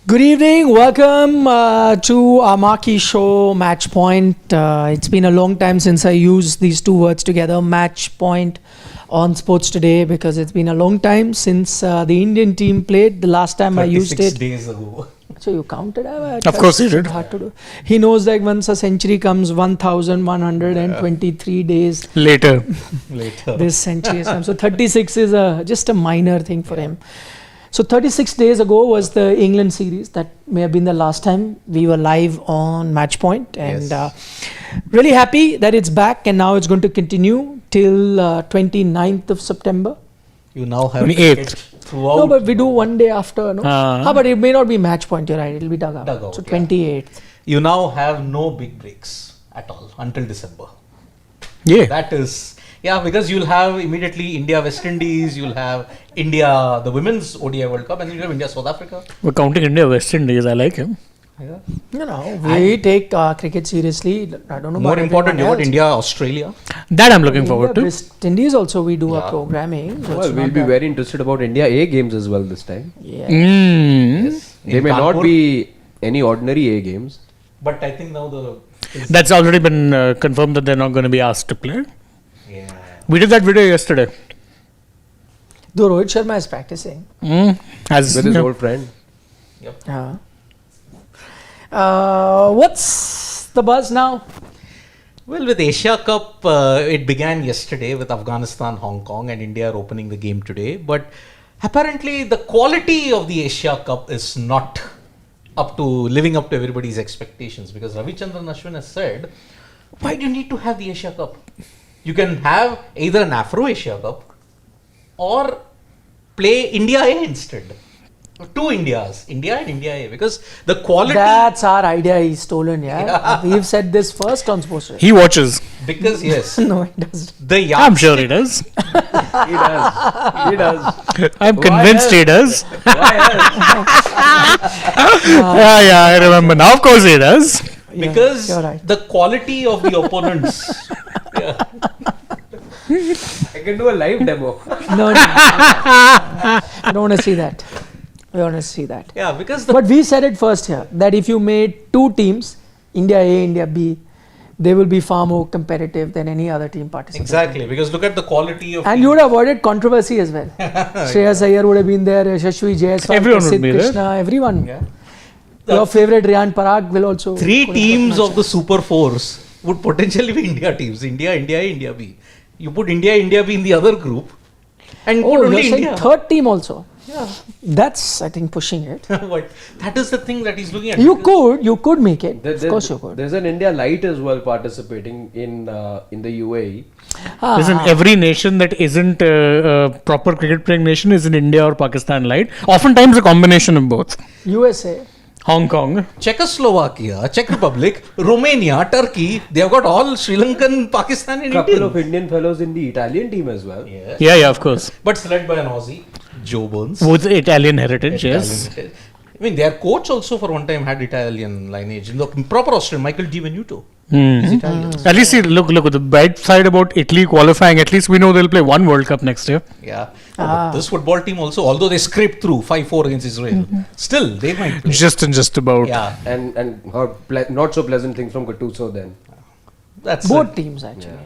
Good evening. Welcome to our marquee show, Match Point. It's been a long time since I used these two words together, Match Point, on Sports Today, because it's been a long time since the Indian team played. The last time I used it. 36 days ago. So you counted? Of course he did. Hard to do. He knows that once a century comes, 1,123 days Later. this century has come. So 36 is just a minor thing for him. So 36 days ago was the England series. That may have been the last time we were live on Match Point. And really happy that it's back, and now it's going to continue till 29th of September. You now have 28th. throughout. No, but we do one day after, no? But it may not be Match Point, you're right. It'll be dugout. So 28th. You now have no big breaks at all until December. Yeah. That is... Yeah, because you'll have immediately India West Indies, you'll have India the Women's ODI World Cup, and you'll have India South Africa. We're counting India West Indies. I like him. Yeah. We take cricket seriously. I don't know. More about important, you everyone got else. India Australia. That I'm looking forward to. West Indies also we do our programming. So Well, we'll be very interested about India A games as well this time. Yeah. They may not be any ordinary A games. But I think now the... That's already been confirmed that they're not going to be asked to play. Yeah. We did that video yesterday. Though Rohit Sharma is practicing. As With his old friend. What's the buzz now? Well, with Asia Cup, it began yesterday with Afghanistan, Hong Kong, and India are opening the game today. But apparently the quality of the Asia Cup is not living up to everybody's expectations, because Ravichandran Ashwin has said, why do you need to have the Asia Cup? You can have either an Afro-Asia Cup or play India A instead. Two Indias, India and India A, because the quality... That's our idea he's stolen, yeah. We've said this first on Sports Today. he watches. Because, yes, No, it doesn't. the I'm sure he does. He does. He does. I'm convinced he does. Yeah, I remember now. Of course he does. Because you're right. the quality of the opponents... Yeah. I can do a live demo. No. I don't want to see that. We want to see that. Yeah, because But we said it first here, that if you made two teams, India A, India B, they will be far more competitive than any other team participating. Exactly, because look at the quality of... And you would have avoided controversy as well. Shreyas Iyer would have been there, Yashasvi Jaiswal, Everyone would Prasidh be there. Krishna, everyone. Yeah. Your favorite Riyan Parag will also... Three teams of the Super Fours would potentially be India teams. India, India A, India B. You put India, India B in the other group and put you're only saying India. third team also. Yeah. That's, I think, pushing it. But that is the thing that he's looking at. You could make it. Of course you could. There's an India Light as well participating in the UAE. Listen, every nation that isn't a proper cricket playing nation is in India or Pakistan light. Oftentimes a combination of both. USA. Hong Kong. Czechoslovakia, Czech Republic, Romania, Turkey, they have got all Sri Lankan, Pakistan and Couple Indian. of Indian fellows in the Italian team as well. Yes. Yeah, of course. But led by an Aussie, Joe Burns. With Italian heritage, yes. Italian. I mean, their coach also for one time had Italian lineage. Look, proper Austrian, Michael Di Venuto. He's Italian. At least look the bright side about Italy qualifying. At least we know they'll play one World Cup next year. Yeah. But this football team also, although they scraped through 5-4 against Israel, still they might play. Just about. Yeah. And not so pleasant things from Gattuso then. That's Both teams actually.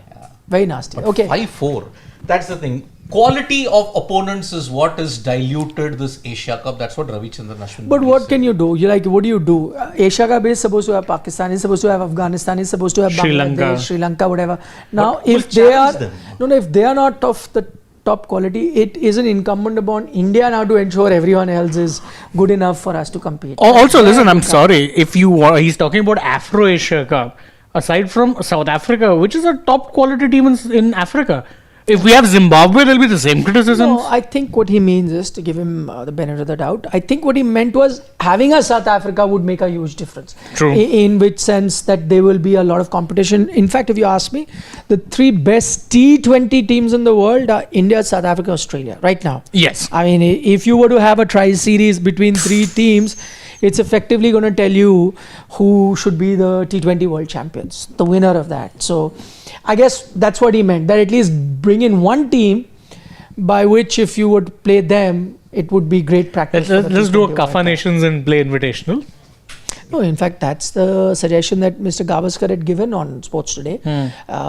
Very nasty. But Okay. 5-4. That's the thing. Quality of opponents is what has diluted this Asia Cup. That's what Ravichandran Ashwin. But what can you do? What do you do? Asia Cup is supposed to have Pakistan, is supposed to have Afghanistan, is supposed to have Sri Bangladesh, Lanka. Sri Lanka, whatever. Now, But we'll if they are challenge if they are not of the top quality, it isn't incumbent upon India now to ensure everyone else is good enough for us to compete. Also, listen, I'm sorry if he's talking about Afro Asia Cup. Aside from South Africa, which is a top quality team in Africa. If we have Zimbabwe, there'll be the same criticisms. No, I think what he means is, to give him the benefit of the doubt, I think what he meant was having a South Africa would make a huge difference. True. In which sense that there will be a lot of competition. In fact, if you ask me, the three best T20 teams in the world are India, South Africa, Australia right now. Yes. I mean, if you were to have a tri-series between three teams, it's effectively going to tell you who should be the T20 world champions, the winner of that. So I guess that's what he meant, that at least bring in one team by which if you would play them, it would be great practice. Let's do a Kafa Nations and play Invitational. No, in fact, that's the suggestion that Mr. Gavaskar had given on Sports Today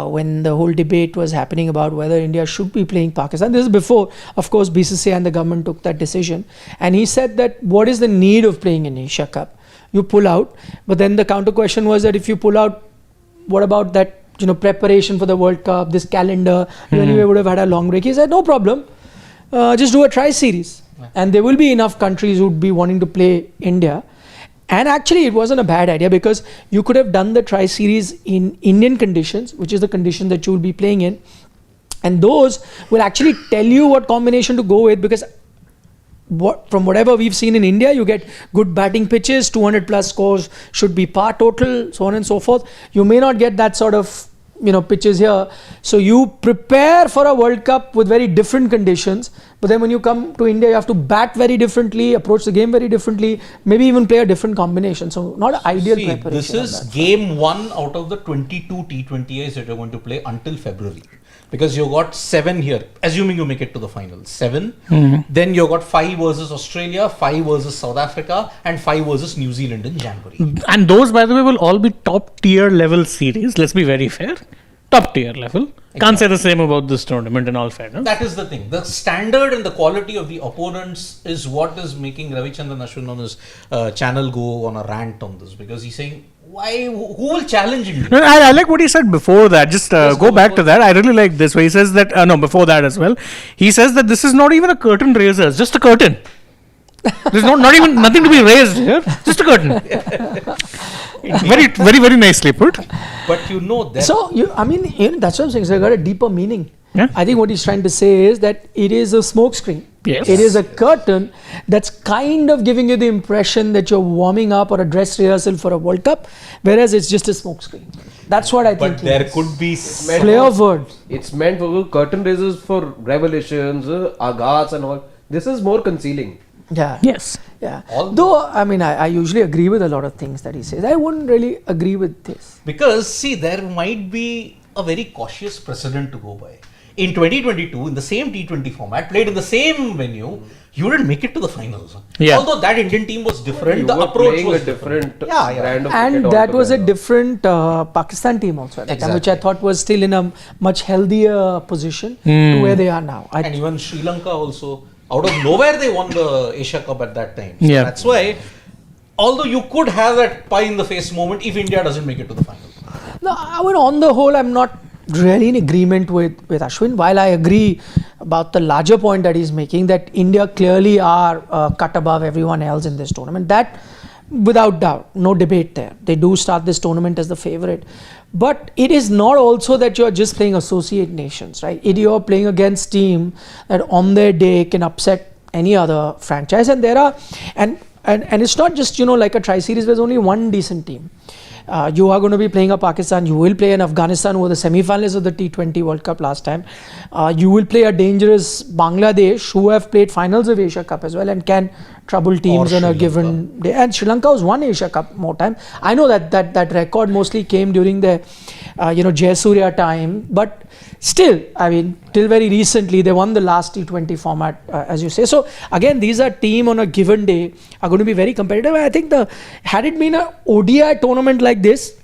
when the whole debate was happening about whether India should be playing Pakistan. This is before, of course, BCCI and the government took that decision. And he said that what is the need of playing in Asia Cup? You pull out. But then the counter question was that if you pull out, what about that preparation for the World Cup, this calendar? You anyway would have had a long break. He said, no problem. Just do a tri-series. And there will be enough countries who would be wanting to play India. And actually, it wasn't a bad idea because you could have done the tri-series in Indian conditions, which is the condition that you will be playing in. And those will actually tell you what combination to go with, because from whatever we've seen in India, you get good batting pitches, 200 plus scores should be par total, so on and so forth. You may not get that sort of pitches here. So you prepare for a World Cup with very different conditions, but then when you come to India, you have to bat very differently, approach the game very differently, maybe even play a different combination. So not ideal preparation. This is game 1 out of the 22 T20Is that you're going to play until February. Because you got 7 here, assuming you make it to the finals. 7. Then you got 5 versus Australia, 5 versus South Africa, and 5 versus New Zealand in January. And those, by the way, will all be top tier level series. Let's be very fair. Top tier level. Exactly. Can't say the same about this tournament in all fairness. That is the thing. The standard and the quality of the opponents is what is making Ravichandran Ashwin on his channel go on a rant on this. Because he's saying, who will challenge India? No, I like what he said before that. Just go back to that. I really like this where he says that, before that as well. He says that this is not even a curtain raiser, it's just a curtain. There's not even nothing to be raised here, just a curtain. Very, very, very nicely put. But that. So, that's what I'm saying. So, it got a deeper meaning. Yeah. I think what he's trying to say is that it is a smoke screen. Yes. It is a curtain that's kind of giving you the impression that you're warming up or a dress rehearsal for a World Cup, whereas it's just a smoke screen. That's what I think. But there could be play of words. It's meant for curtain raisers for revelations, aghats and all. This is more concealing. Yeah. Yes. Yeah. Though, I usually agree with a lot of things that he says. I wouldn't really agree with this. Because, there might be a very cautious precedent to go by. In 2022, in the same T20 format, played in the same venue, you didn't make it to the finals. Yeah. Although that Indian team was different, the were approach playing was a different Yeah. brand of And cricket that was a altogether. different Pakistan team also at that time, which I thought was still in a much healthier position to where they are now. And even Sri Lanka also, out of nowhere they won the Asia Cup at that time. So Yeah. that's why, although you could have that pie in the face moment if India doesn't make it to the final. No, on the whole, I'm not really in agreement with Ashwin. While I agree about the larger point that he's making, that India clearly are cut above everyone else in this tournament. That, without doubt, no debate there. They do start this tournament as the favorite. But it is not also that you're just playing associate nations, right? You're playing against team that on their day can upset any other franchise. And there are, and it's not just, like a tri-series, there's only one decent team. You are going to be playing a Pakistan, you will play an Afghanistan who were the semi-finalists of the T20 World Cup last time. You will play a dangerous Bangladesh who have played finals of Asia Cup as well and can trouble teams on a given day. And Sri Lanka has won Asia Cup more time. I know that record mostly came during the Jayasuriya time, but still, till very recently, they won the last T20 format, as you say. So again, these are team on a given day are going to be very competitive. I think had it been an ODI tournament like this,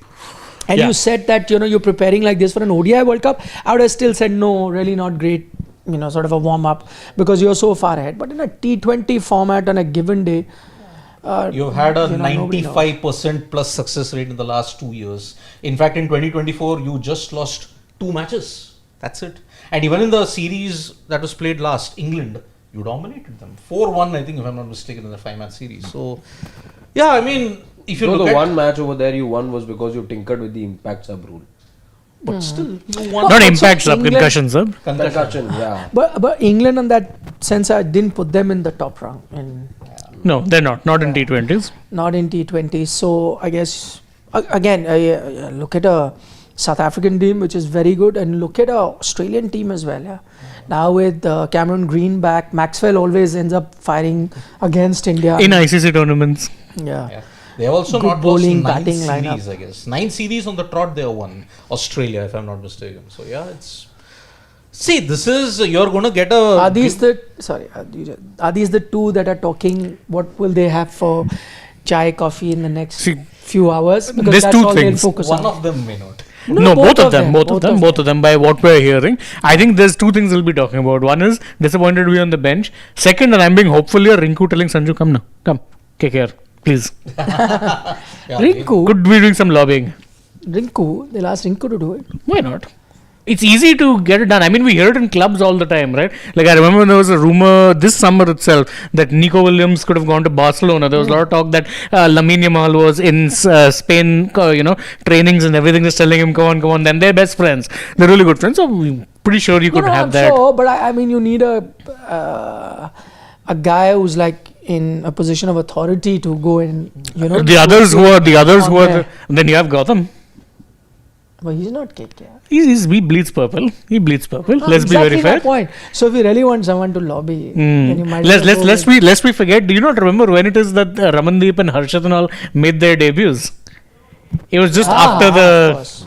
and you said that you're preparing like this for an ODI World Cup, I would have still said no, really not great, sort of a warm up because you're so far ahead. But in a T20 format on a given day, you've had a 95% plus success rate in the last 2 years. In fact, in 2024, you just lost 2 matches. That's it. And even in the series that was played last, England, you dominated them. 4-1, I think, if I'm not mistaken, in the 5-match series. So, if you look the at one match over there you won was because you tinkered with the impact sub rule. But still, you won. Not impact sub, concussion sub. Concussion, yeah. But England, in that sense, I didn't put them in the top rung. No, they're not. Not in T20s. Not in T20. So I guess again, look at a South African team which is very good, and look at a Australian team as well. Yeah. Now with Cameron Green back, Maxwell always ends up firing against India In ICC tournaments. Yeah. They have also Good not lost bowling, 9 batting series, lineup. I guess. 9 series on the trot they have won. Australia, if I'm not mistaken. So, See, this is, you're going to get a... Are these the two that are talking? What will they have for chai, coffee in the next See, few hours? Because there's that's two all things. they'll focus One on. of them may not. No, both of them. By what we're hearing, I think there's two things we'll be talking about. One is disappointed to be on the bench. Second, and I'm being hopefully Rinku telling Sanju, come now, come, take care, please. Yeah, Rinku, Could be doing some lobbying. they'll ask Rinku to do it. Why not? It's easy to get it done. I mean, we hear it in clubs all the time, right? Like, I remember there was a rumor this summer itself that Nico Williams could have gone to Barcelona. There was a lot of talk that Lamine Yamal was in Spain, trainings and everything, just telling him, come on. Then they're best friends. They're really good friends. So, I'm pretty sure you could have I'm that. Sure, but I mean, you need a guy who's like in a position of authority to go and, The others who are, there. then you have Gautam. But he's not KKR. He bleeds purple. Let's be very Exactly fair. my point. So if you really want someone to lobby, then you might as well go with- Lest we forget. Do you not remember when it is that Ramandeep and Harshit and all made their debuts? It was just after of the. course.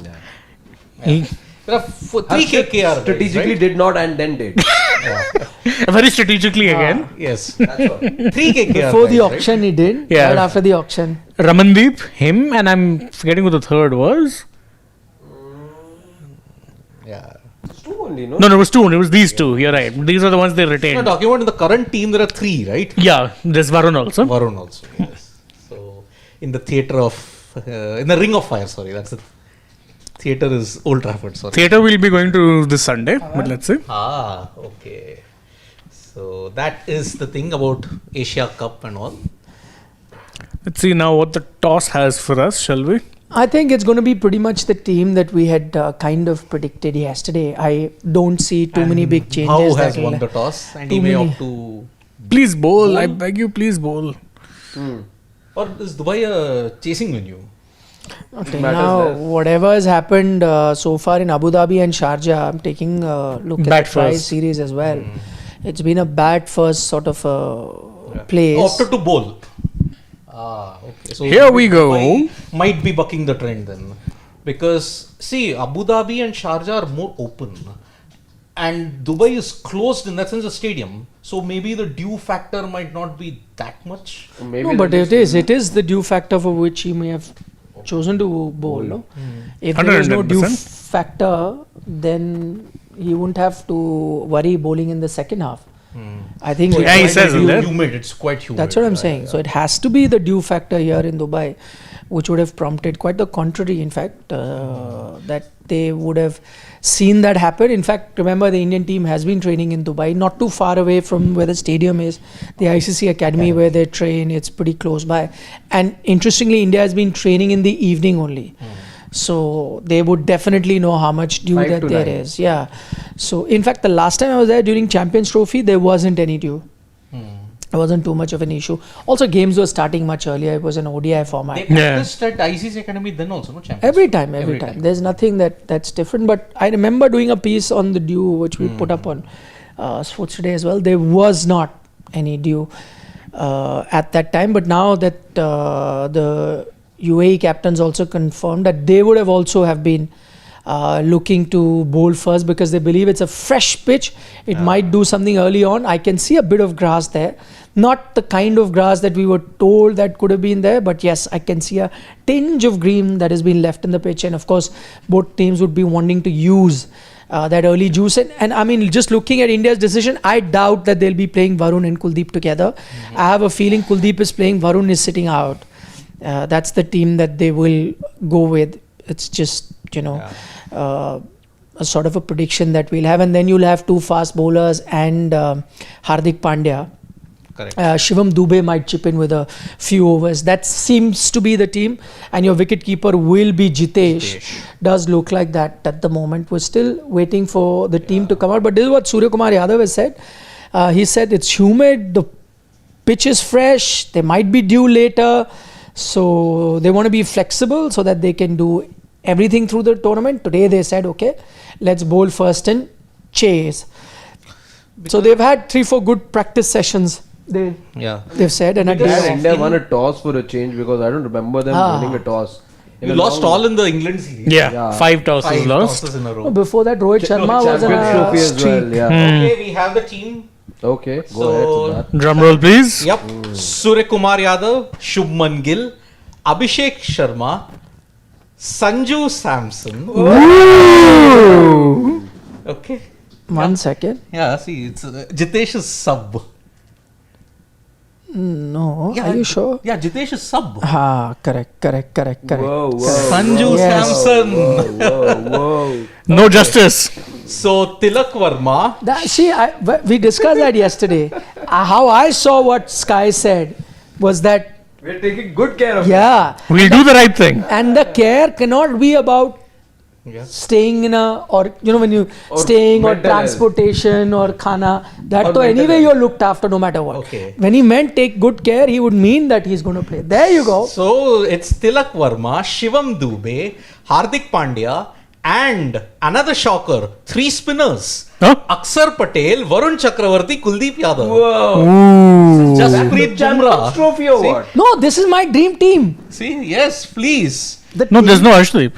There are three KKR guys, strategically right? did not and then did. Very strategically again. Yes. That's all. Three KKR Before the guys, right? auction, he did. Yeah. Right after the auction. Ramandeep, him, and I'm forgetting who the third was. Yeah. It's two only, no? No, it was two. It was these two. You're right. These are the ones they We're retained. talking about in the current team, there are three, right? Yeah, there's Varun also. Varun also, yes. So, in the theatre of, in the Ring of Fire, sorry, that's it. Theatre is Old Trafford, sorry. Theatre will be going to this Sunday, but let's see. Ah, okay. So, that is the thing about Asia Cup and all. Let's see now what the toss has for us, shall we? I think it's going to be pretty much the team that we had kind of predicted yesterday. I don't see too many big changes. How has that'll- won the toss? And too he may many. opt to... Please bowl. I beg you, please bowl. Or is Dubai a chasing venue? Okay, matters now, less. whatever has happened so far in Abu Dhabi and Sharjah, I'm taking a look at Bat the prize first. series as well. It's been a bat first sort of place. Opted to bowl. Ah, okay. So Here we go. Dubai might be bucking the trend then. Because, see, Abu Dhabi and Sharjah are more open. And Dubai is closed in that sense, a stadium. So maybe the dew factor might not be that much. Maybe No, but it is the due factor for which he may have chosen to bowl. No? If there was no due 110%. factor, then he wouldn't have to worry bowling in the second half. I think Yeah, he it's says in there. Humid, it's quite humid. That's what I'm saying. So it has to be the due factor here in Dubai, which would have prompted quite the contrary, in fact, that they would have seen that happen. In fact, remember the Indian team has been training in Dubai, not too far away from where the stadium is. The ICC Academy where they train, it's pretty close by. And interestingly, India has been training in the evening only. So they would definitely know how much dew 5 that to there 9. is. Yeah. So in fact, the last time I was there during Champions Trophy, there wasn't any dew. It wasn't too much of an issue. Also, games were starting much earlier. It was an ODI format. They practiced at ICC Academy then also, no? Champions? Every time. There's nothing that's different. But I remember doing a piece on the dew, which we put up on Sports Today as well. There was not any dew at that time. But now that the UAE captains also confirmed that they would have also have been looking to bowl first because they believe it's a fresh pitch. It might do something early on. I can see a bit of grass there. Not the kind of grass that we were told that could have been there, but yes, I can see a tinge of green that has been left in the pitch. And of course, both teams would be wanting to use that early juice. And I mean, just looking at India's decision, I doubt that they'll be playing Varun and Kuldeep together. I have a feeling Kuldeep is playing, Varun is sitting out. That's the team that they will go with. It's just, a sort of a prediction that we'll have. And then you'll have two fast bowlers and Hardik Pandya. Correct. Shivam Dubey might chip in with a few overs. That seems to be the team. And your wicketkeeper will be Jitesh. Does look like that at the moment. We're still waiting for the team to come out. But this is what Surya Kumar Yadav has said. He said it's humid, the pitch is fresh, they might be due later. So they want to be flexible so that they can do everything through the tournament. Today they said, okay, let's bowl first and chase. So they've had 3-4 good practice sessions. They've said, and at Glad the India won a toss for a change because I don't remember them winning a toss. You lost all in the England series. Yeah, 5 tosses Five lost. tosses in a row. Oh, before that, Rohit Sharma was in Champions Trophy a as well. streak. Yeah. Okay, we have the team. Okay, go So- ahead with that. Drum roll, please. Yep. Surya Kumar Yadav, Shubman Gill, Abhishek Sharma, Sanju Samson. Okay. One second. Yeah, see, it's Jitesh's sub. No, Yeah, are you sure? Yeah, Jitesh's sub. Correct. Whoa, whoa. Sanju Yes. Samson. Whoa. No justice. So Tilak Verma. We discussed that yesterday. How I saw what Sky said was that, We're taking good care of it. yeah, We'll do the right thing. and the care cannot be about Yeah. staying in a, or when you Or staying or mental health. transportation or khana, that Or to mental anyway health. you're looked after no matter what. Okay. When he meant take good care, he would mean that he's going to play. There you go. So it's Tilak Verma, Shivam Dubey, Hardik Pandya, and another shocker, 3 spinners. Huh? Aksar Patel, Varun Chakravarti, Kuldeep Yadav. Whoa. Ooh. Jasprit Champions Bumrah. Trophy or See? what? No, this is my dream team. See, yes, please. The No, team- there's no Arshdeep.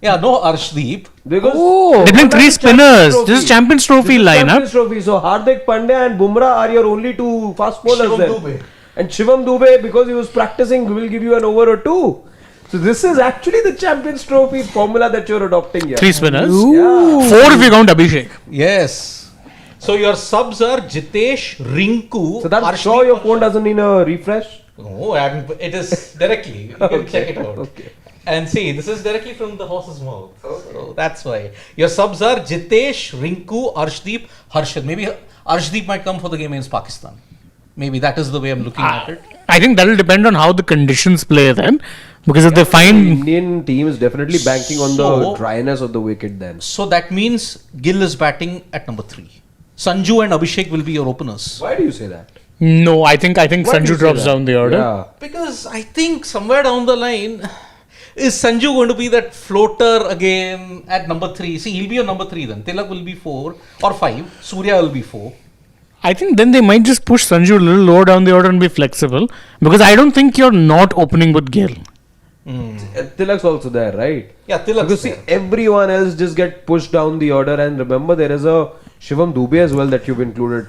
Yeah, no Arshdeep. Because Oh, They're playing 3 Champions spinners. Trophy. This is Champions Trophy This is lineup. Champions Trophy. So Hardik Pandya and Bumrah are your only 2 fast bowlers Shivam there. Dubey. And Shivam Dubey, because he was practicing, will give you an over or 2. So this is actually the Champions Trophy formula that you're adopting here. 3 spinners. Yeah. 4 if you count Abhishek. Yes. So your subs are Jitesh, Rinku, So that's Arshdeep. sure your phone doesn't need a refresh. Oh, and it is directly. You can check it out. Okay. And see, this is directly from the horse's mouth. So that's why. Your subs are Jitesh, Rinku, Arshdeep, Harshad. Maybe Arshdeep might come for the game against Pakistan. Maybe that is the way I'm looking at it. I think that'll depend on how the conditions play then. Because if they The find. Indian team is definitely banking on the So- dryness of the wicket then. So that means Gill is batting at number 3. Sanju and Abhishek will be your openers. Why do you say that? No, I think Why do you Sanju say drops that? down the order. Yeah. Because I think somewhere down the line, is Sanju going to be that floater again at number 3? See, he'll be your number 3 then. Tilak will be 4 or 5. Surya will be 4. I think then they might just push Sanju a little lower down the order and be flexible. Because I don't think you're not opening with Gill. Tilak's also there, right? Yeah, Tilak's Because see, there. everyone else just get pushed down the order, and remember there is a Shivam Dubey as well that you've included.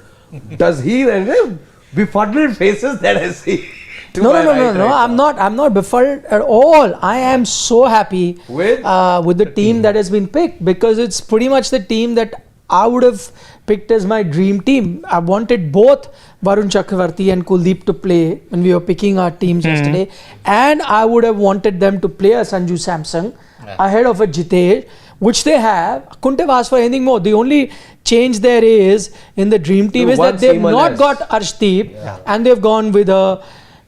Does he then befuddled faces that I see? to no, my no, right no, no. right now. I'm not befuddled at all. I am so happy With the team that has been picked, because it's pretty much the team that I would have picked as my dream team. I wanted both Varun Chakravarti and Kuldeep to play when we were picking our teams yesterday, and I would have wanted them to play a Sanju Samson ahead of a Jitesh, which they have. Couldn't have asked for anything more. The only change there is in the dream team is one that they've seamer not less. got Arshdeep and they've gone with a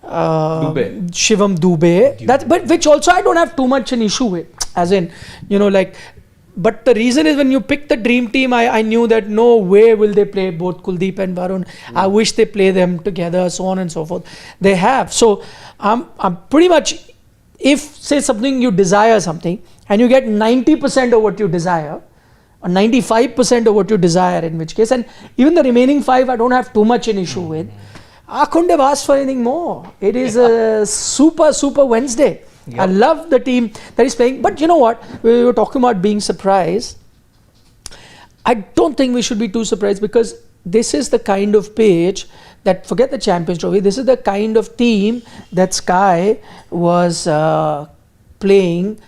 Dubey. Shivam Dubey. But which also I don't have too much an issue with. As in, but the reason is when you pick the dream team, I knew that no way will they play both Kuldeep and Varun. I wish they play them together, so on and so forth. They have. So I'm pretty much, if say something you desire something and you get 90% of what you desire, or 95% of what you desire, in which case, and even the remaining 5 I don't have too much an issue with. I couldn't have asked for anything more. It is a super Wednesday. Yep. I love the team that is playing. But you know what? We were talking about being surprised. I don't think we should be too surprised, because this is the kind of pitch that, forget the Champions Trophy, this is the kind of team that Sky was playing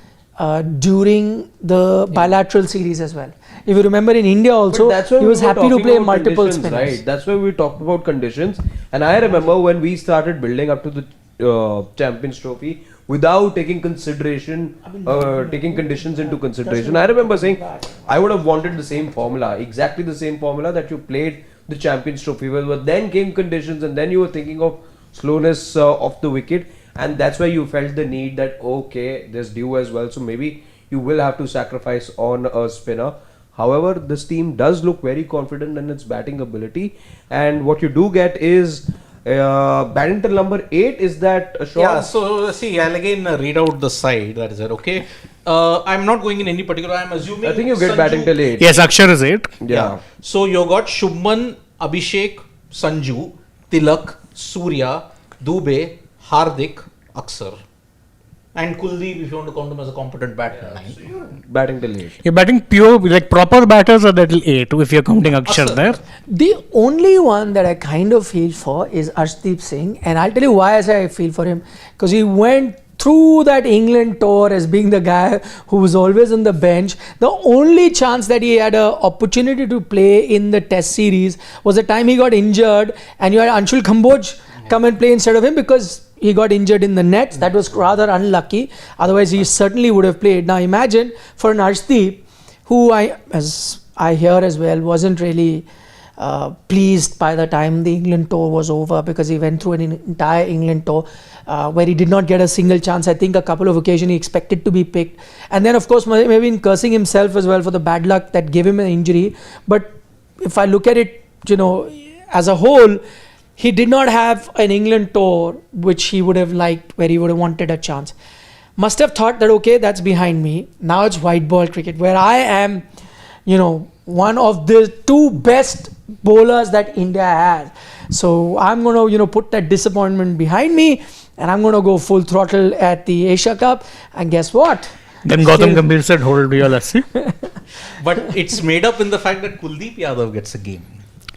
during the bilateral series as well. If you remember, in India also, But that's why he we was were happy to talking play about multiple conditions, spinners. Right, that's why we talked about conditions. And I remember when we started building up to the Champions Trophy without taking consideration, taking conditions into consideration. I remember saying I would have wanted the same formula, exactly the same formula that you played the Champions Trophy with. But then came conditions, and then you were thinking of slowness of the wicket, and that's why you felt the need that okay, there's due as well, so maybe you will have to sacrifice on a spinner. However, this team does look very confident in its batting ability, and what you do get is Badminton number 8. Is that a shot? Yeah, so see, I'll again read out the side. That is it, okay? I'm not going in any particular. I'm assuming. I think you get Sanju- batting till 8. Yes, Akshar is 8. Yeah. So you got Shubman, Abhishek, Sanju, Tilak, Surya, Dubey, Hardik, Aksar. And Kuldeep, if you want to count him as a competent batter, 9. Batting till 8. You're batting pure, like proper batters are that 8 if you're counting Akshar there. The only one that I kind of feel for is Arshdeep Singh, and I'll tell you why I say I feel for him, because he went through that England tour as being the guy who was always on the bench. The only chance that he had an opportunity to play in the Test series was the time he got injured, and you had Anshul Kamboj come and play instead of him because he got injured in the nets. That was rather unlucky. Otherwise, he certainly would have played. Now, imagine for an Arshdeep, who as I hear as well, wasn't really pleased by the time the England tour was over, because he went through an entire England tour where he did not get a single chance. I think a couple of occasions he expected to be picked. And then, of course, maybe in cursing himself as well for the bad luck that gave him an injury. But if I look at it, as a whole, he did not have an England tour which he would have liked, where he would have wanted a chance. Must have thought that, okay, that's behind me. Now it's white ball cricket, where I am, one of the 2 best bowlers that India has. So I'm going to, put that disappointment behind me, and I'm going to go full throttle at the Asia Cup. And guess what? Then Gautam Gambhir said, hold your lassi. But it's made up in the fact that Kuldeep Yadav gets a game.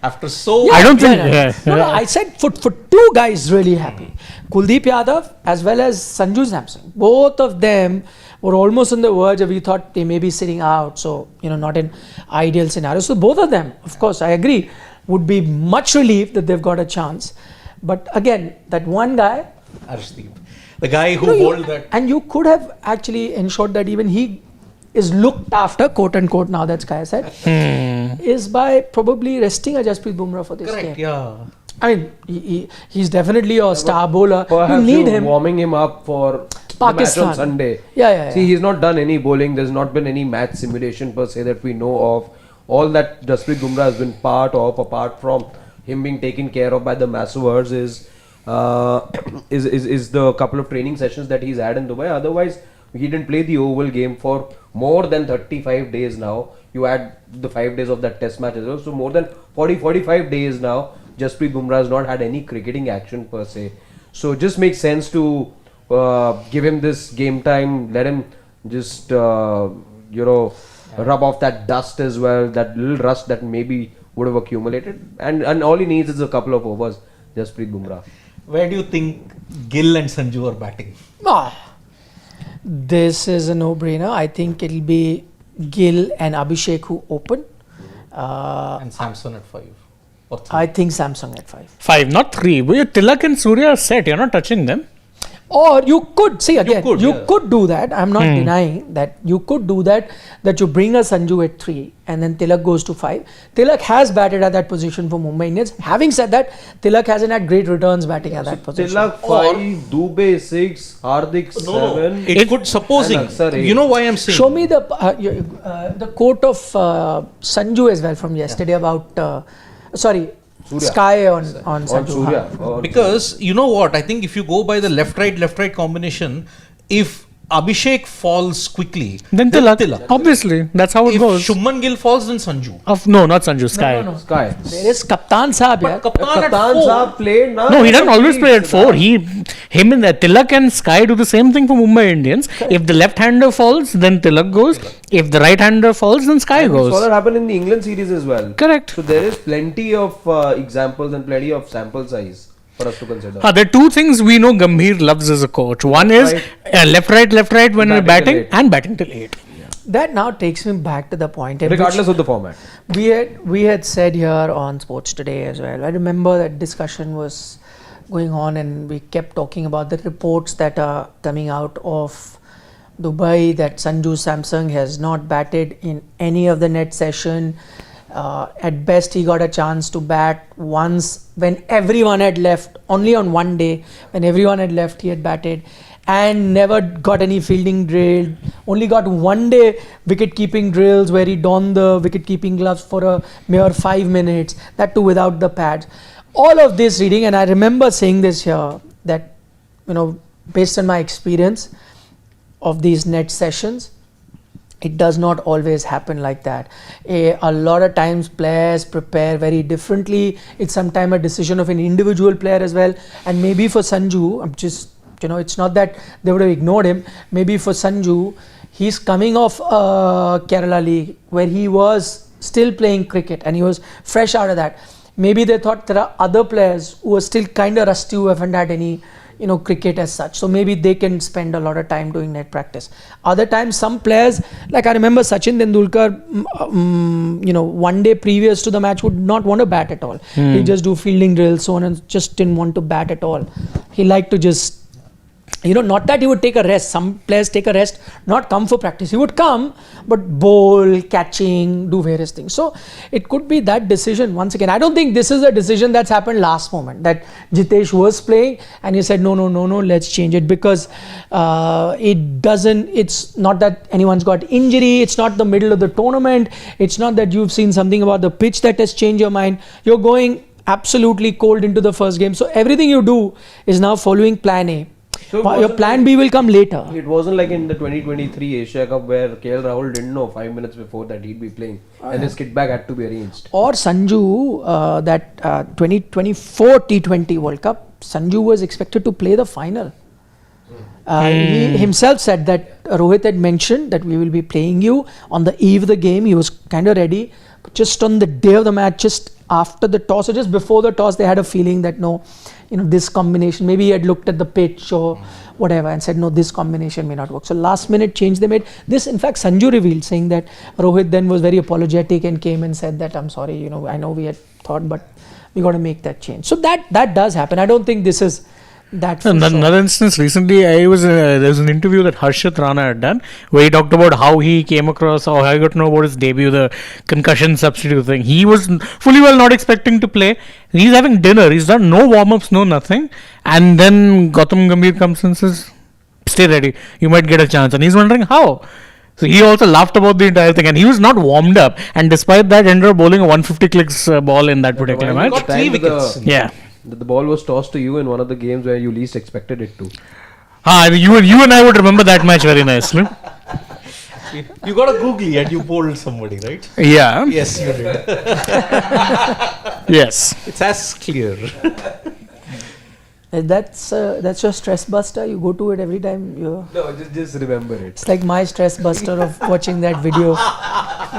After I don't think. No, I said for 2 guys really happy. Kuldeep Yadav as well as Sanju Samson. Both of them were almost on the verge of, we thought they may be sitting out. So, not an ideal scenario. So both of them, of course, I agree, would be much relieved that they've got a chance. But again, that one guy, Arshdeep, the guy who bowled that. And you could have actually ensured that even he is looked after, quote unquote, now that Sky said, is by probably resting a Jasprit Bumrah for this Correct, game. yeah. I mean, he's definitely a star bowler. Perhaps You need him. warming him up for the match on Sunday. Yeah. See, he's not done any bowling. There's not been any match simulation per se that we know of. All that Jasprit Bumrah has been part of, apart from him being taken care of by the masseurs, is the couple of training sessions that he's had in Dubai. Otherwise, he didn't play the oval game for more than 35 days now. You add the 5 days of that test match as well. So more than 45 days now, Jasprit Bumrah has not had any cricketing action per se. So just makes sense to give him this game time, let him just, rub off that dust as well, that little rust that maybe would have accumulated. And all he needs is a couple of overs, Jasprit Bumrah. Where do you think Gill and Sanju are batting? This is a no-brainer. I think it'll be Gill and Abhishek who open. And Samson at 5. Or 3. I think Samsung at 5. 5, not 3. But Tilak and Surya are set. You're not touching them. Or you could, see again, you yeah. could do that. I'm not denying that you could do that you bring a Sanju at 3 and then Tilak goes to 5. Tilak has batted at that position for Mumbai Indians. Having said that, Tilak hasn't had great returns batting at that position. Tilak 5, Dubey 6, Hardik 7. It could, supposing, and Aksar 8. you know why I'm saying? Show me the quote of Sanju as well from yesterday about, Surya. Sky on Sanju. Surya. Because you know what, I think if you go by the left-right combination, if Abhishek falls quickly, Then Tilak. Obviously, that's how it If goes. Shubman Gill falls, then Sanju. No, not Sanju. Sky. No. Sky. There is Kaptan Saab, yeah. Kaptan at Kaptan 4. Saab played now. No, he doesn't always play at 4. Him and Tilak and Sky do the same thing for Mumbai Indians. If the left-hander falls, then Tilak goes. If the right-hander falls, then Sky We saw goes. that happen in the England series as well. Correct. So there is plenty of examples and plenty of sample size for us to consider. There are 2 things we know Gambhir loves as a coach. One is left, right when we're Batting till batting, 8. and batting till 8. That now takes me back to the point. at Regardless which of the format. we had said here on Sports Today as well. I remember that discussion was going on, and we kept talking about the reports that are coming out of Dubai that Sanju Samson has not batted in any of the net session. At best, he got a chance to bat once when everyone had left. Only on one day, when everyone had left, he had batted, and never got any fielding drill. Only got one day wicket keeping drills where he donned the wicket keeping gloves for a mere 5 minutes. That too without the pads. All of this reading, and I remember saying this here, that based on my experience of these net sessions, it does not always happen like that. A lot of times players prepare very differently. It's sometimes a decision of an individual player as well. And maybe for Sanju, I'm just It's not that they would have ignored him. Maybe for Sanju, he's coming off Kerala League where he was still playing cricket and he was fresh out of that. Maybe they thought there are other players who are still kind of rusty, who haven't had any cricket as such. So maybe they can spend a lot of time doing net practice. Other times, some players, like I remember Sachin Tendulkar, one day previous to the match would not want to bat at all. He'd just do fielding drills, so on, and just didn't want to bat at all. He liked to just, not that he would take a rest. Some players take a rest, not come for practice. He would come, but bowl, catching, do various things. So it could be that decision. Once again, I don't think this is a decision that's happened last moment, that Jitesh was playing and he said, no, let's change it, because it's not that anyone's got injury. It's not the middle of the tournament. It's not that you've seen something about the pitch that has changed your mind. You're going absolutely cold into the first game. So everything you do is now following plan A. So your plan B will come later. It wasn't like in the 2023 Asia Cup where KL Rahul didn't know 5 minutes before that he'd be playing and his kickback had to be arranged. Or Sanju, that 2024 T20 World Cup, Sanju was expected to play the final. He himself said that Rohit had mentioned that we will be playing you on the eve of the game. He was kind of ready. But just on the day of the match, just after the toss or just before the toss, they had a feeling that no, this combination, maybe he had looked at the pitch or whatever and said, no, this combination may not work. So last minute change they made. This, in fact, Sanju revealed, saying that Rohit then was very apologetic and came and said that, I'm sorry, I know we had thought, but we got to make that change. So that does happen. I don't think this is that. Another instance recently, there was an interview that Harshit Rana had done where he talked about how he came across, or how he got to know about his debut, the concussion substitute thing. He was fully well not expecting to play. He's having dinner. He's done no warm-ups, no nothing. And then Gautam Gambhir comes and says, stay ready. You might get a chance. And he's wondering how. So he also laughed about the entire thing, and he was not warmed up. And despite that, ended up bowling a 150 clicks ball in that particular match. Got 3 wickets. Yeah. The ball was tossed to you in one of the games where you least expected it to. You and I would remember that match very nicely. You got a googly and you bowled somebody, right? Yeah. Yes, you did. Yes. It's as clear. That's your stress buster. You go to it every time you. No, just remember it. It's like my stress buster of watching that video,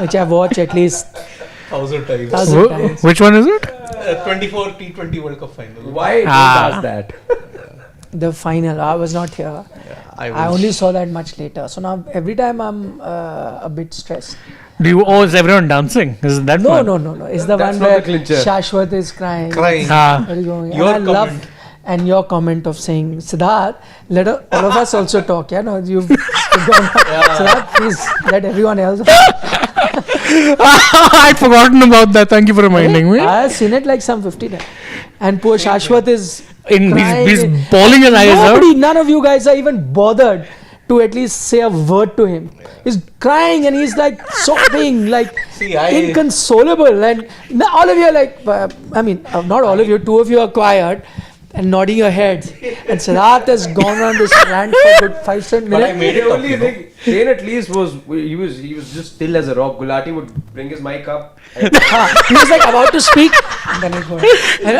which I've watched at least 1,000 times. 1,000 times. Which one is it? 24 T20 World Cup final. Why does that? The final. I was not here. I only saw that much later. So now every time I'm a bit stressed. Is everyone dancing? Is that No. one? It's the That's one not where the clincher. Shashwat is crying. What is going on? Your And I love and your comment of saying, Siddharth, let all of us also talk. Yeah, no, you've gone. Siddharth, please let everyone else. I'd forgotten about that. Thank you for reminding me. I've seen it like some 50 times. And poor Shashwat is He's bawling his eyes out. None of you guys are even bothered to at least say a word to him. He's crying and he's like sobbing, like inconsolable. And all of you are like, not all of you, 2 of you are quiet and nodding your heads. And Siddharth has gone on this rant for a good 5-7 minutes. But I made it up, only thing, Shane at least was just still as a rock. Gulati would bring his mic up. He was like about to speak. And then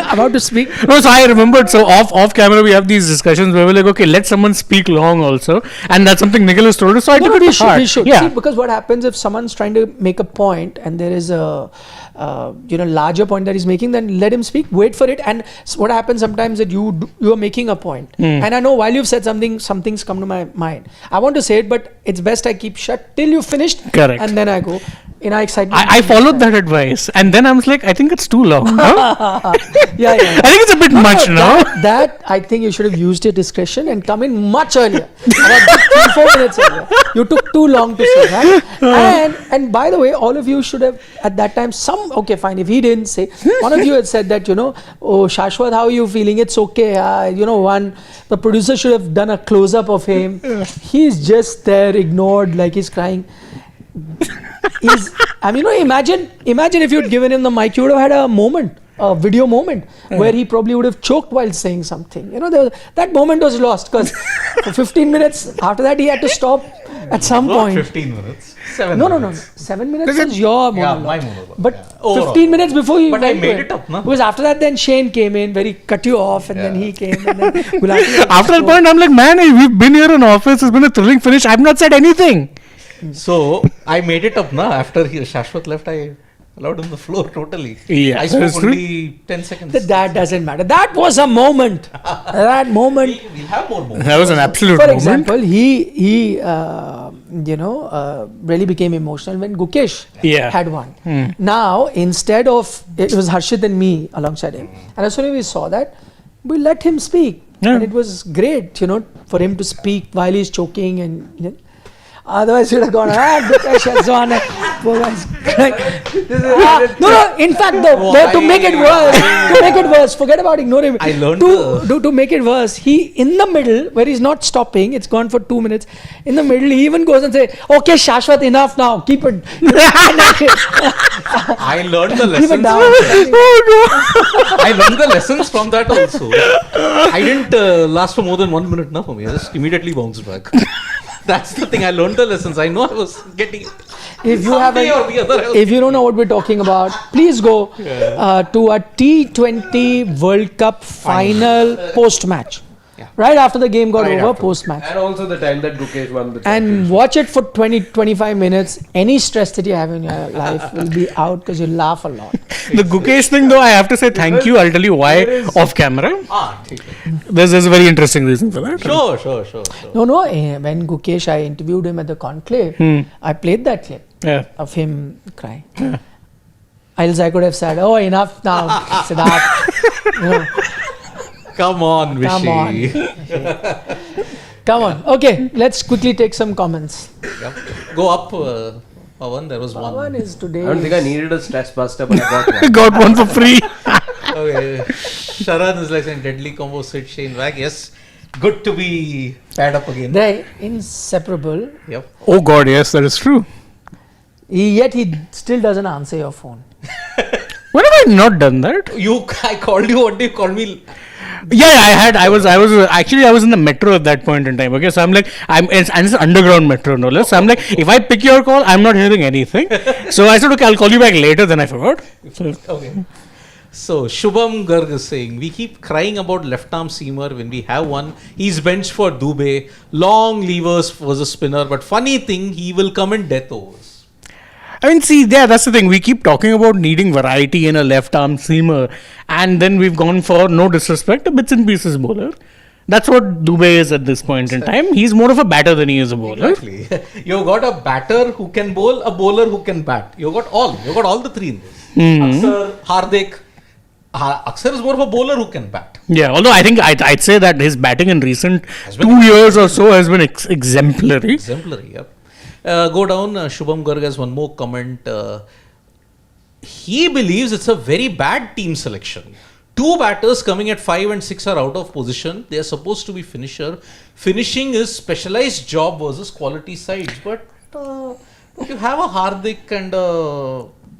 about to speak. No, so I remembered. So off camera, we have these discussions where we're like, okay, let someone speak long also. And that's something Nicholas told us. So I took it to heart. We should. Yeah. See, because what happens if someone's trying to make a point and there is a larger point that he's making, then let him speak, wait for it. And what happens sometimes that you are making a point. And I know while you've said something, some things come to my mind. I want to say it, but it's best I keep shut till you finished. Correct. And then I go. In our excitement. I followed that advice. And then I was like, I think it's too long. Huh? Yeah. I think it's a bit much now. That I think you should have used your discretion and come in much earlier. About 3-4 minutes earlier. You took too long to say that. And by the way, all of you should have at that time okay, fine. If he didn't say, one of you had said that, oh, Shashwat, how are you feeling? It's okay. The producer should have done a close-up of him. He's just there, ignored, like he's crying. Imagine if you'd given him the mic, you would have had a moment a video moment where he probably would have choked while saying something. That moment was lost because for 15 minutes after that he had to stop at some Not point. 15 minutes. 7 No. minutes. 7 minutes is your Yeah, monologue. my monologue. But yeah. Overall. 15 minutes before you But I went made to it up, no? Because after that, then Shane came in, where he cut you off, and then he came, and then Gulati. After that point, I'm like, man, we've been here in office. It's been a thrilling finish. I've not said anything. So I made it up now. After Shashwat left, I allowed him the floor totally. Yeah, I that is spoke true. only 10 seconds. That doesn't matter. That was a moment. That moment. We'll have more moments. That was an absolute For moment. example, he really became emotional when Gukesh Yeah. had won. Now, instead of, it was Harshit and me alongside him. And as soon as we saw that, we let him speak. Yeah. And it was great, for him to speak while he's choking and otherwise he would have gone, Gukesh has won. Poor guy's crying. No, in fact, to make it worse, forget about ignoring him. I learned to make it worse, he in the middle where he's not stopping, it's gone for 2 minutes. In the middle, he even goes and say, "Okay, Shashwat, enough now. Keep it." I learned the Keep it lessons. down. I learned the lessons from that also. I didn't last for more than 1 minute now for me. I just immediately bounced back. That's the thing. I learned the lessons. I know I was getting. If you have, Someday or the other, I was- if you don't know what we're talking about, please go to a T20 World Cup final post-match. Yeah. Right after the game got Right over, after. post-match. And also the time that Gukesh won the And championship. watch it for 20-25 minutes. Any stress that you have in your life will be out because you laugh a lot. The Gukesh thing, though, I have to say thank you. I'll tell you why off camera. ठीक है. There's a very interesting reason for that. Sure. No, when Gukesh, I interviewed him at the conclave, I played that clip Yeah. of him crying. Else I could have said, "Oh, enough now, Siddharth." Come on, Vishy. Come on. Come on. Okay, let's quickly take some comments. Yep. Go up, Pawan. There was One one. is today. I don't think I needed a stress buster, but I got one. Got one for free. Okay. Sharan is like saying deadly combo Sid Shane Wag. Yes. Good to be paired up again. They're inseparable. Yep. Oh God, yes, that is true. Yet he still doesn't answer your phone. When have I not done that? I called you. What do you call me? Yeah, I was in the metro at that point in time. Okay, so I'm like, and it's underground metro, no less. So I'm like, if I pick your call, I'm not hearing anything. So I said, okay, I'll call you back later. Then I forgot. So, Okay. So Shubham Garg is saying, we keep crying about left arm seamer when we have one. He's benched for Dubey. Long levers versus spinner. But funny thing, he will come in death overs. I mean, see, yeah, that's the thing. We keep talking about needing variety in a left arm seamer, and then we've gone for, no disrespect, a bits and pieces bowler. That's what Dubey is at this point in time. He's more of a batter than he is a bowler. Exactly. You've got a batter who can bowl, a bowler who can bat. You've got all the three in this. Aksar, Hardik. Aksar is more of a bowler who can bat. Yeah, although I think I'd say that his batting in recent 2 years or so has been exemplary. Exemplary, yep. Go down, Shubham Garg has one more comment. He believes it's a very bad team selection. 2 batters coming at 5 and 6 are out of position. They are supposed to be finisher. Finishing is specialized job versus quality sides. But you have a Hardik and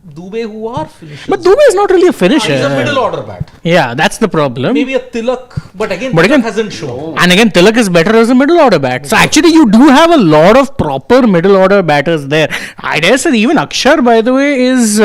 Dubey who are finishers. But Dubey is not really a finisher. He's a middle order bat. Yeah, that's the problem. Maybe a Tilak, but again, hasn't shown. And again, Tilak is better as a middle order bat. So actually, you do have a lot of proper middle order batters there. I dare say even Akshar, by the way, is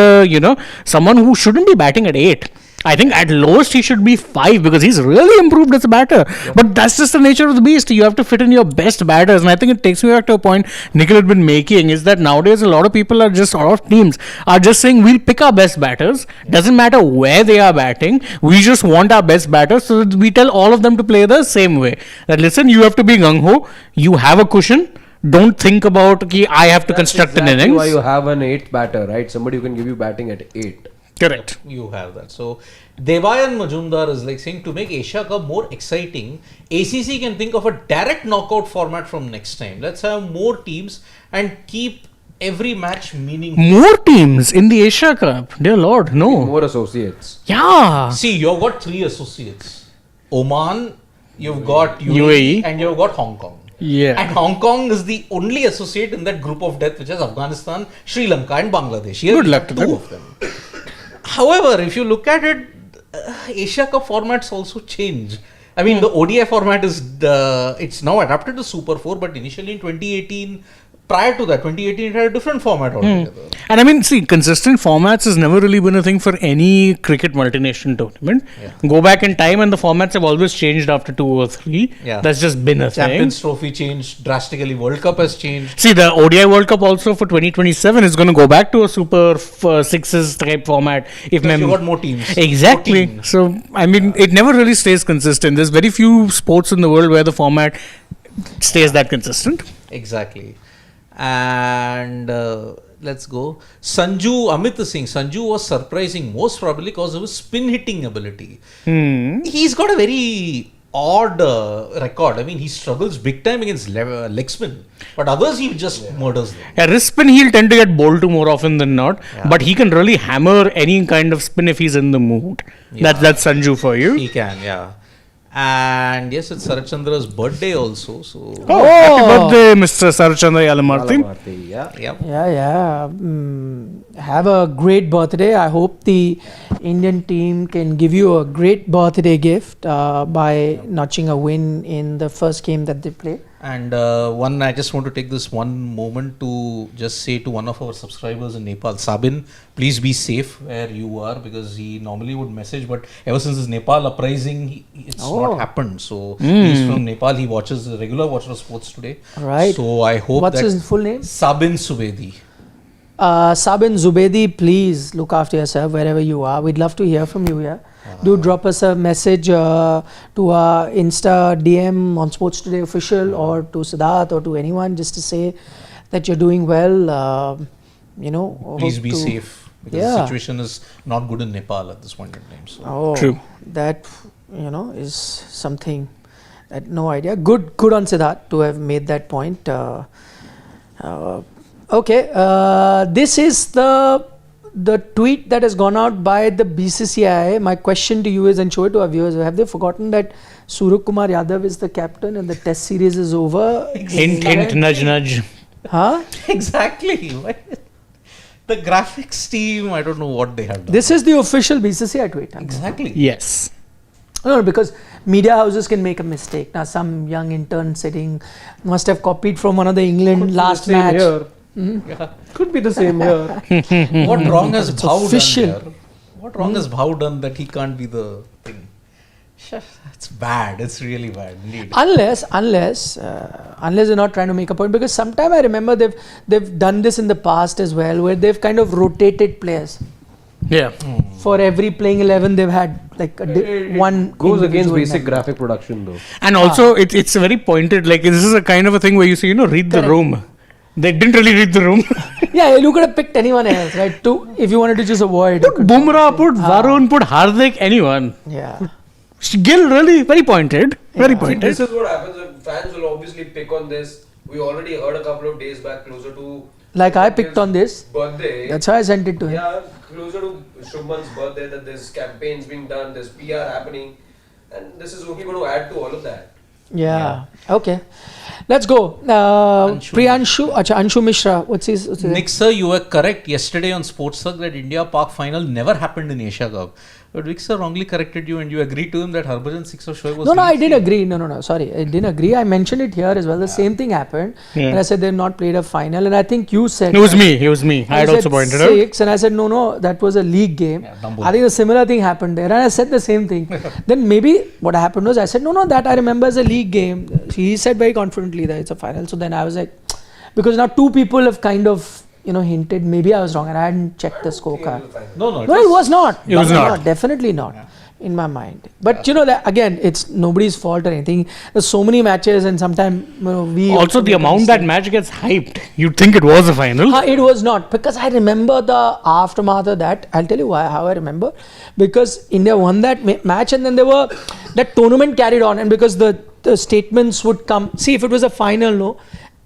someone who shouldn't be batting at 8. I think at lowest he should be 5 because he's really improved as a batter. Yeah. But that's just the nature of the beast. You have to fit in your best batters. And I think it takes me back to a point Nikhil had been making, is that nowadays a lot of people are just, a lot of teams are just saying we'll pick our best batters. Doesn't matter where they are batting. We just want our best batters. So that we tell all of them to play the same way. That listen, you have to be gung-ho. You have a cushion. Don't think about I have to construct an innings. That's why you have an 8th batter, right? Somebody who can give you batting at 8. Correct. You have that. So Devayan Majumdar is like saying, to make Asia Cup more exciting, ACC can think of a direct knockout format from next time. Let's have more teams and keep every match meaningful. More teams in the Asia Cup? Dear Lord, no. More associates. Yeah. See, you've got 3 associates. Oman, you've got UAE, and you've got Hong Kong. Yeah. And Hong Kong is the only associate in that group of death, which is Afghanistan, Sri Lanka and Bangladesh. Here Good we luck have to 2 them. of them. However, if you look at it, Asia Cup formats also change. I mean, the ODI format it's now adapted to Super 4, but initially in 2018, prior to that, 2018, it had a different format altogether. And I mean, see, consistent formats has never really been a thing for any cricket multinational tournament. Yeah. Go back in time and the formats have always changed after 2 or 3. Yeah. That's just been a Champions thing. Trophy changed drastically. World Cup has changed. See, the ODI World Cup also for 2027 is going to go back to a Super Sixes type format. If Because you got more teams. Exactly. 14. So, I mean, it never really stays consistent. There's very few sports in the world where the format stays that consistent. Exactly. And let's go. Amit is saying Sanju was surprising most probably because of his spin hitting ability. He's got a very odd record. I mean, he struggles big time against leg spin, but others he just murders them. Yeah, wrist spin he'll tend to get bowled to more often than not, but he can really hammer any kind of spin if he's in the mood. Yeah. That's Sanju for you. He can, yeah. And yes, it's Sarat Chandra's birthday also. So Oh, happy birthday, Mr. Sarachandra Yalamarthi. Yeah. yeah. Have a great birthday. I hope the Indian team can give you a great birthday gift by notching a win in the first game that they play. And I just want to take this one moment to just say to one of our subscribers in Nepal, Sabin, please be safe where you are, because he normally would message, but ever since his Nepal uprising, it's not happened. So he's from Nepal. He watches a regular watcher of sports today. Right. So I hope What's that his full name? Sabin Subedi. Sabin Zubedi, please look after yourself wherever you are. We'd love to hear from you. Yeah, do drop us a message to our Insta DM on Sports Today official, or to Siddharth, or to anyone, just to say that you're doing well. Please hope be to- safe, because the situation is not good in Nepal at this point in time. So Oh, True. That is something that no idea. Good on Siddharth to have made that point. Okay, this is the tweet that has gone out by the BCCI. My question to you is, and show it to our viewers, have they forgotten that Surya Kumar Yadav is the captain and the test series is over? Hint, hint, nudge, nudge. Huh? exactly. The graphics team, I don't know what they have done. This is the official BCCI tweet. Exactly. Yes. No, because media houses can make a mistake. Now, some young intern sitting must have copied from one of the England last match. Here. Could be the same here. What wrong has Bhau official. done here? What wrong has Bhau done that he can't be the thing? It's bad. It's really bad indeed. Unless they're not trying to make a point, because sometime I remember they've done this in the past as well, where they've kind of rotated players. Yeah. For every playing 11, they've had like one Goes against individual basic member. graphic production though. And also, it's a very pointed, like, this is a kind of a thing where you say, read the Correct. room. They didn't really read the room. Yeah, you could have picked anyone else, right? If you wanted to just avoid. you Put could Bumrah, probably put say, Varun, put Hardik, anyone. Yeah. Gill, really, very pointed. Very pointed. This is what happens, and fans will obviously pick on this. We already heard a couple of days back, closer to Like I picked on this. birthday. That's why I sent it to him. Yeah, closer to Shubman's birthday, that there's campaigns being done, there's PR happening, and this is only going to add to all of that. Yeah. Okay. Let's go. Anshu Mishra. What's his name? Nick sir, you were correct yesterday on Sports Talk that India-Pak final never happened in Asia Cup. But Vic sir wrongly corrected you and you agreed to him that Harbhajan 6 of Shoaib was... No, I didn't agree. No. Sorry. I didn't agree. I mentioned it here as well. The same thing happened. Yeah. And I said they've not played a final. And I think you said... It was me. I had said also pointed out. 6, and I said, no, that was a league game. Yeah, Dumbo. I think a similar thing happened there. And I said the same thing. Then maybe what happened was I said, no, that I remember as a league game. He said very confidently that it's a final. So then I was like, because now two people have kind of, hinted, maybe I was wrong and I hadn't checked the scorecard. No, No, it was not. It was not. Definitely not. In my mind. But that, again, it's nobody's fault or anything. There's so many matches and sometimes we... Also, the make a amount that mistake. match gets hyped, you'd think it was a final. It was not, because I remember the aftermath of that. I'll tell you how I remember. Because India won that match, and then that tournament carried on, and because the statements would come. See, if it was a final,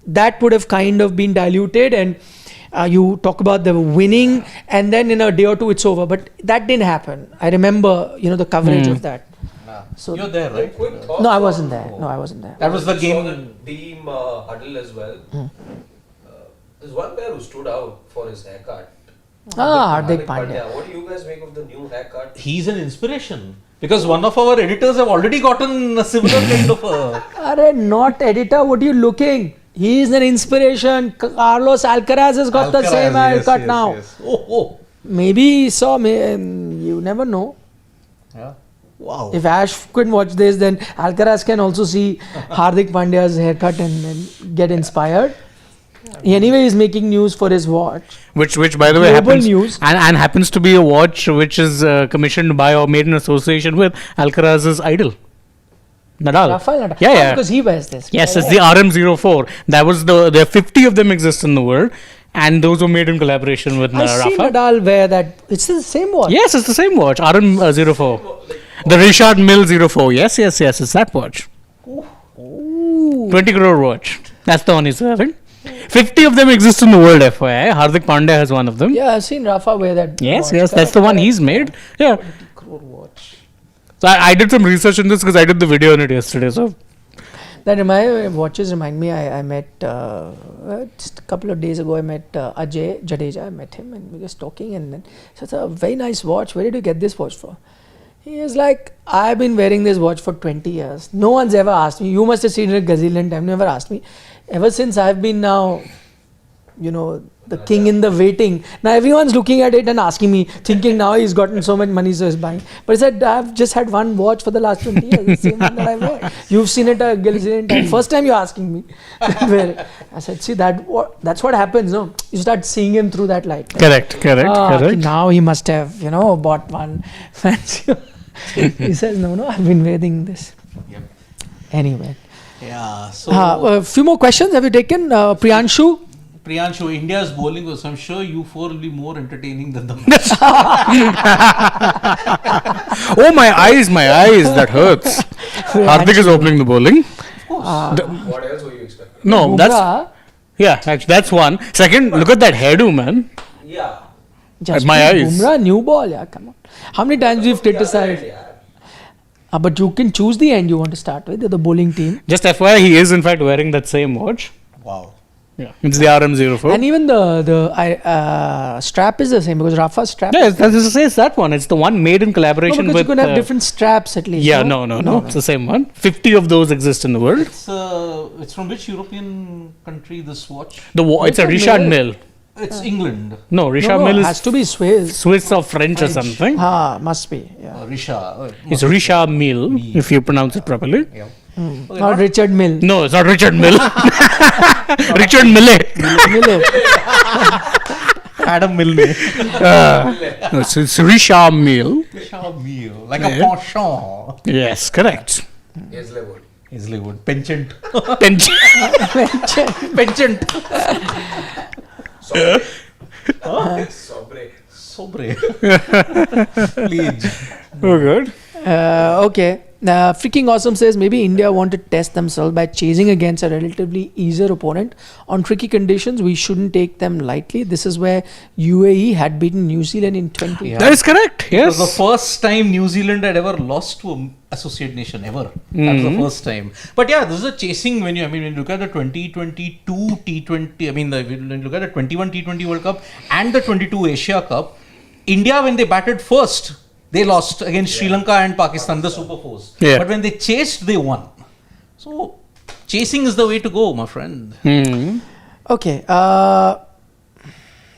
that would have kind of been diluted, and you talk about the winning, and then in a day or two it's over. But that didn't happen. I remember, the coverage of that. So You're there, right? Quick thoughts no, I wasn't on- there. No, I wasn't there. That was the Saw game. the team huddle as well. There's one player who stood out for his haircut. Hardik Pandya. What do you guys make of the new haircut? He's an inspiration. Because one of our editors have already gotten a similar kind of Arey, not editor, what are you looking? He is an inspiration. Carlos Alcaraz has got the same haircut now. Yes. Oh. Maybe he saw me, you never know. Yeah. Wow. If Ash can watch this, then Alcaraz can also see Hardik Pandya's haircut and get inspired. Anyway, he's making news for his watch. Which by the way, Global happens news. and happens to be a watch which is commissioned by or made in association with Alcaraz's idol, Nadal. Rafael Nadal. Yeah. Because he wears this. Yes, it's the RM04. That was there are 50 of them exist in the world, and those were made in collaboration with I see Rafa. Nadal wear that. It's the same watch. Yes, it's the same watch, RM04. The Richard Mille 04. Yes, it's that watch. 20 crore watch. That's the one he's having. 50 of them exist in the world, FYI. Hardik Pandya has one of them. Yeah, I've seen Rafa wear that. Yes, watch. that's the one he's made. Yeah. 20 crore watch. So I did some research on this because I did the video on it yesterday. So Watches remind me, I met just a couple of days ago, I met Ajay Jadeja. I met him and we were just talking, and then so it's a very nice watch. Where did you get this watch for? He is like, I've been wearing this watch for 20 years. No one's ever asked me. You must have seen it a gazillion times. Never asked me. Ever since I've been now, the king in the waiting. Now everyone's looking at it and asking me, thinking now he's gotten so much money, so he's buying. But I said, I've just had one watch for the last 20 years. The same one that I wear. You've seen it a gazillion times. First time you're asking me. I said, see, that's what happens, no? You start seeing him through that light. correct. Now he must have, bought one fancy. He says, no, I've been wearing this. Yep. Anyway. Yeah. So A few more questions have you taken? Priyanshu? Priyanshu, India's bowling was, I'm sure you four will be more entertaining than the Oh, my eyes, that hurts. Hardik is opening the bowling. What else were you expecting? No, actually, that's one. Second, look at that hairdo, man. Yeah. Just my eyes. Bumrah, new ball, yeah, come on. How many times we've criticized? But you can choose the end you want to start with, the bowling team. Just FYI, he is in fact wearing that same watch. Wow. Yeah, it's the RM04. And even the strap is the same because Rafa's strap. Yeah, it's that one. It's the one made in collaboration because with. you can have different straps at least. Yeah, no. It's the same one. 50 of those exist in the world. It's from which European country this watch? It's a Richard Mille. It's England. No, Richard Mille has is to be Swiss or French or something. Must be. Yeah. It's Richard Mille, if you pronounce it properly. Yeah. Okay, Not Richard Mille. No, it's not Richard Mille. Richard Mille. Mille. Adam Milne. No, it's Richard Mille. Like a penchant. Yes, correct. Isleywood. Penchant. Penchant. Sobre. Please. Oh, good. Okay. Freaking Awesome says maybe India want to test themselves by chasing against a relatively easier opponent on tricky conditions. We shouldn't take them lightly. This is where UAE had beaten New Zealand in 20. Yeah. That is correct. It was Yes. the first time New Zealand had ever lost to an associate nation ever. That was the first time. But yeah, this is a chasing when you look at the 2022 T20, when you look at the 21 T20 World Cup and the 22 Asia Cup, India when they batted first, they lost against Sri Lanka and Pakistan, the Super Fours. Yeah. But when they chased, they won. So, chasing is the way to go, my friend. Okay.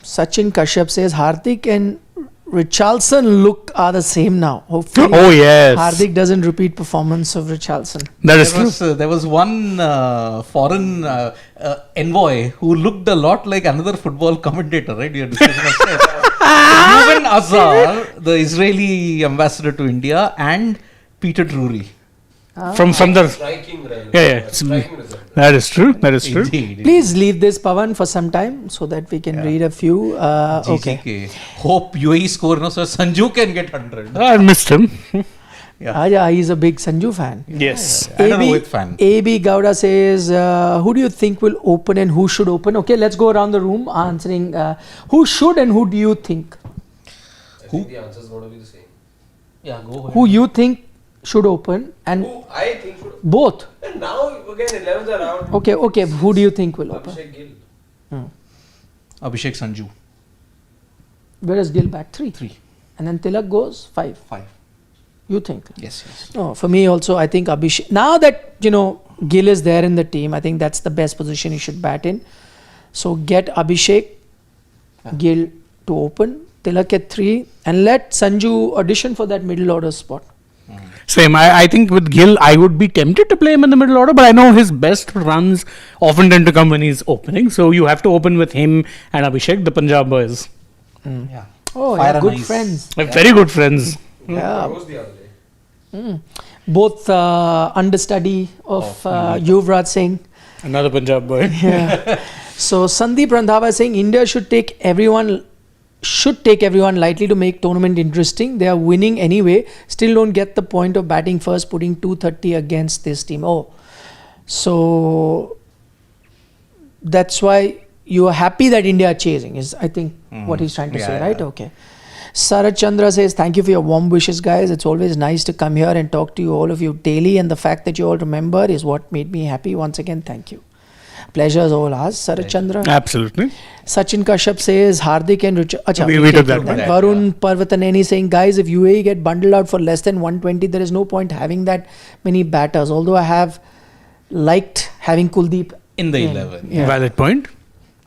Sachin Kashyap says Hardik and Richarlison look are the same now. Hopefully, Oh, yes. Hardik doesn't repeat performance of Richarlison. That is true. There was one foreign envoy who looked a lot like another football commentator, right? Your discussion of said. Ruben Azar, the Israeli ambassador to India, and Peter Drury. From the. Striking Yeah. That is true. Indeed. Please leave this, Pavan, for some time so that we can read a few. Okay. GCK. Hope UAE score, so Sanju can get 100. I missed him. Yeah, he's a big Sanju fan. Yes. I don't know which fan. AB Gowda says, who do you think will open and who should open? Okay, let's go around the room answering who should and who do you think? I think the answer is going to be the same. Yeah, go ahead. Who you think should open and Who I think should. both? And now again 11s are out. Okay, who do you think will open? Abhishek Gill. Abhishek Sanju. Whereas Gill bat 3. 3. And then Tilak goes 5. 5. You think? Yes, yes. No, for me also, I think Abhishek. Now that, Gill is there in the team, I think that's the best position he should bat in. So get Abhishek, Gill to open, Tilak at 3, and let Sanju audition for that middle order spot. Same. I think with Gill, I would be tempted to play him in the middle order, but I know his best runs often tend to come when he's opening. So you have to open with him and Abhishek, the Punjab boys. Yeah. Oh, Fire yeah, good and ice. friends. Very good friends. Yeah. Rose the other day. Both understudy of Yuvraj Singh. Another Punjab boy. Yeah. So Sandeep Randhawa is saying India should take everyone lightly to make tournament interesting. They are winning anyway. Still don't get the point of batting first, putting 230 against this team. Oh, so that's why you are happy that India are chasing. Is I think what he's trying to say, right? Okay. Sarat Chandra says, thank you for your warm wishes, guys. It's always nice to come here and talk to you, all of you, daily. And the fact that you all remember is what made me happy. Once again, thank you. Pleasure is all ours, Sarat Chandra. Absolutely. Sachin Kashyap says, Hardik and Richard. We took that one. Varun Parvataneni saying, guys, if UAE get bundled out for less than 120, there is no point having that many batters. Although I have liked having Kuldeep In the 11. Yeah. Valid point.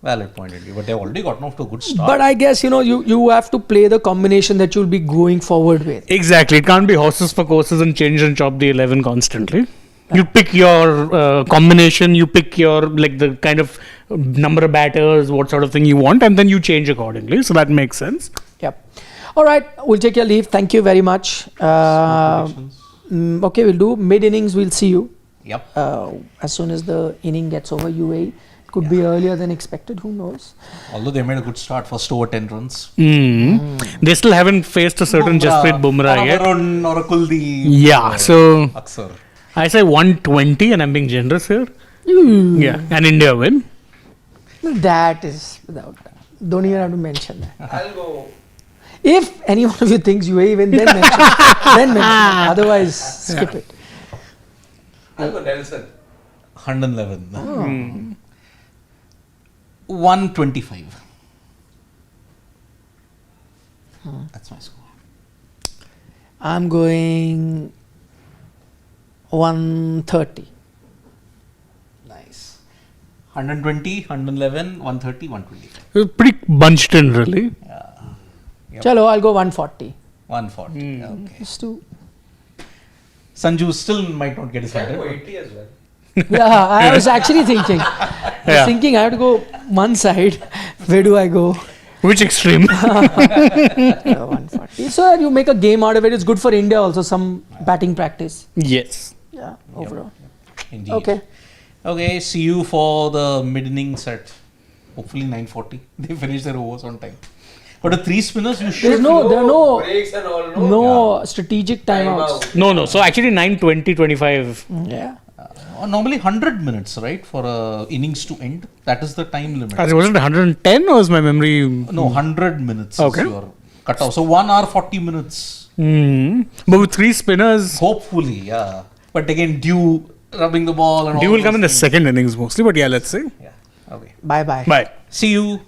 Valid point indeed. But they've already gotten off to a good start. But I guess, you have to play the combination that you'll be going forward with. Exactly. It can't be horses for courses and change and chop the 11 constantly. You pick your combination, you pick your, the kind of number of batters, what sort of thing you want, and then you change accordingly. So that makes sense. Yep. All right. We'll take your leave. Thank you very much. Okay, we'll do mid innings. We'll see you. Yep. As soon as the inning gets over, UAE. Could be earlier than expected. Who knows? Although they made a good start, first over 10 runs. They still haven't faced a certain Jasprit Bumrah yet. Varun or a Kuldeep. Yeah, so Aksar. I say 120 and I'm being generous here. Yeah, and India win. That is without doubt. Don't even have to mention that. I'll go. If any one of you thinks UAE win, then mention. Then mention. Otherwise, skip it. I'll go Nelson. 111. 125. That's my score. I'm going 130. Nice. 120, 111, 130, 125. It was pretty bunched in, really. Yep. Chalo, I'll go 140. 140. Okay. Just to. Sanju still might not get his 100. 80 as well. Yeah, I was actually thinking. I have to go one side. Where do I go? Which extreme? 140. So that you make a game out of it. It's good for India also, some batting practice. Yes. Yeah, overall. Indeed. Okay. See you for the mid innings at hopefully 9:40. They finish their overs on time. But the 3 spinners, you should. There are no breaks and all. strategic timeouts. No. So actually 9:20, 25. Yeah. Normally 100 minutes, right, for innings to end. That is the time limit. Was it 110 or was my memory? No, 100 minutes Okay. is your cutoff. So 1 hour 40 minutes. But with 3 spinners, Hopefully, yeah. But again, Dew rubbing the ball and all Dew will come in the those second innings mostly. But yeah, let's see. things. Yeah. Okay. Bye. Bye. See you.